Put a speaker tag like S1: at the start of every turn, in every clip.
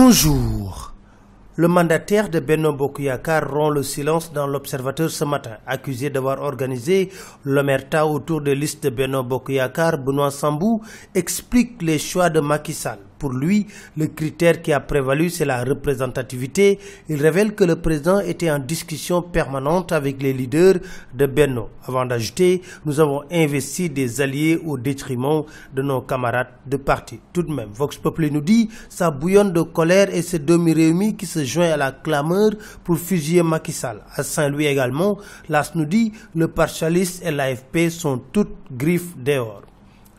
S1: Bonjour. Le mandataire de Benno Bokk Yakaar rompt le silence dans l'Observateur ce matin. Accusé d'avoir organisé l'omerta autour des listes de Benno Bokk Yakaar, Benoît Sambou explique les choix de Macky Sall. Pour lui, le critère qui a prévalu, c'est la représentativité. Il révèle que le président était en discussion permanente avec les leaders de Benno. Avant d'ajouter, nous avons investi des alliés au détriment de nos camarades de parti. Tout de même, Vox Populi nous dit, ça bouillonne de colère et c'est Doomi Rewmi qui se joint à la clameur pour fusiller Macky Sall. À Saint-Louis également, l'AS nous dit, le parti socialiste et l'AFP sont toutes griffes dehors.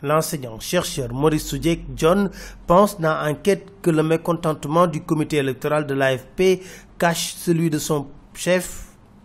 S1: L'enseignant-chercheur Maurice Soudieck John pense dans l'enquête que le mécontentement du comité électoral de l'AFP cache celui de son chef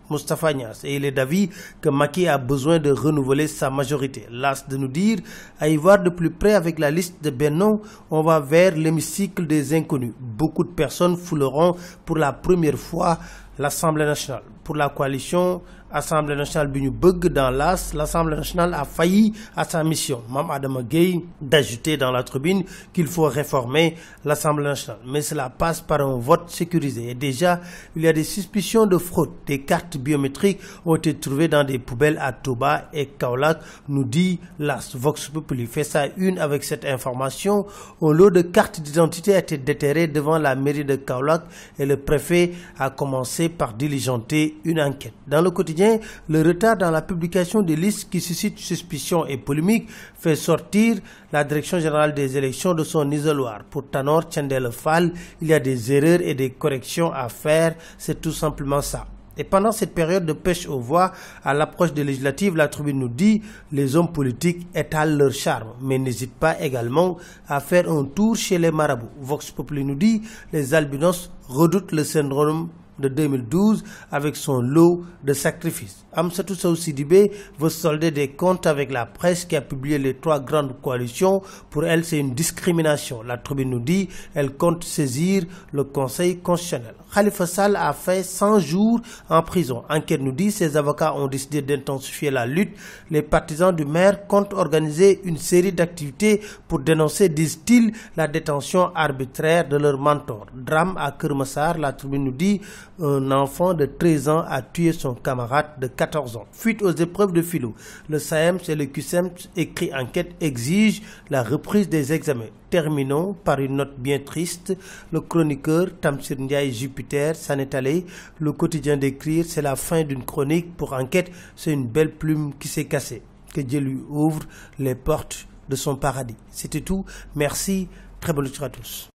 S1: Moustapha Niasse, et il est d'avis que Macky a besoin de renouveler sa majorité. Las de nous dire, à y voir de plus près avec la liste de Benno, on va vers l'hémicycle des inconnus. Beaucoup de personnes fouleront pour la première fois l'Assemblée nationale. Pour la coalition Assemblée nationale bi ñu bëgg dans l'AS, l'Assemblée nationale a failli à sa mission. Mame Adama Gueye d'ajouter dans la tribune qu'il faut réformer l'Assemblée nationale. Mais cela passe par un vote sécurisé. Et déjà, il y a des suspicions de fraude. Des cartes biométriques ont été trouvées dans des poubelles à Touba et Kaolack, nous dit l'AS. Vox Populi fait sa une avec cette information. Un lot de cartes d'identité a été déterré devant la mairie de Kaolack et le préfet a commencé par diligenter une enquête. Dans le quotidien, le retard dans la publication des listes qui suscitent suspicion et polémique fait sortir la Direction générale des élections de son isoloir. Pour Tanor Thiendella Fall, il y a des erreurs et des corrections à faire, c'est tout simplement ça. Et pendant cette période de pêche aux voix, à l'approche des législatives, la tribune nous dit les hommes politiques étalent leur charme, mais n'hésitent pas également à faire un tour chez les marabouts. Vox Populi nous dit les albinos redoutent le syndrome de 2012 avec son lot de sacrifices. Amsatou Sow Sidibé veut solder des comptes avec la presse qui a publié les 3 grandes coalitions. Pour elle, c'est une discrimination. La tribune nous dit elle compte saisir le Conseil constitutionnel. Khalifa Sall a fait 100 jours en prison. Enquête nous dit ses avocats ont décidé d'intensifier la lutte. Les partisans du maire comptent organiser une série d'activités pour dénoncer, disent-ils, la détention arbitraire de leur mentor. Drame à Keur Massar, la tribune nous dit un enfant de 13 ans a tué son camarade de 14 ans. Fuite aux épreuves de philo. Le SAEMS et le QCEMS, écrit enquête, exigent la reprise des examens. Terminons par une note bien triste. Le chroniqueur Tamsir Ndiaye Jupiter s'en est allé. Le quotidien d'écrire, c'est la fin d'une chronique. Pour enquête, c'est une belle plume qui s'est cassée. Que Dieu lui ouvre les portes de son paradis. C'était tout. Merci. Très bonne lecture à tous.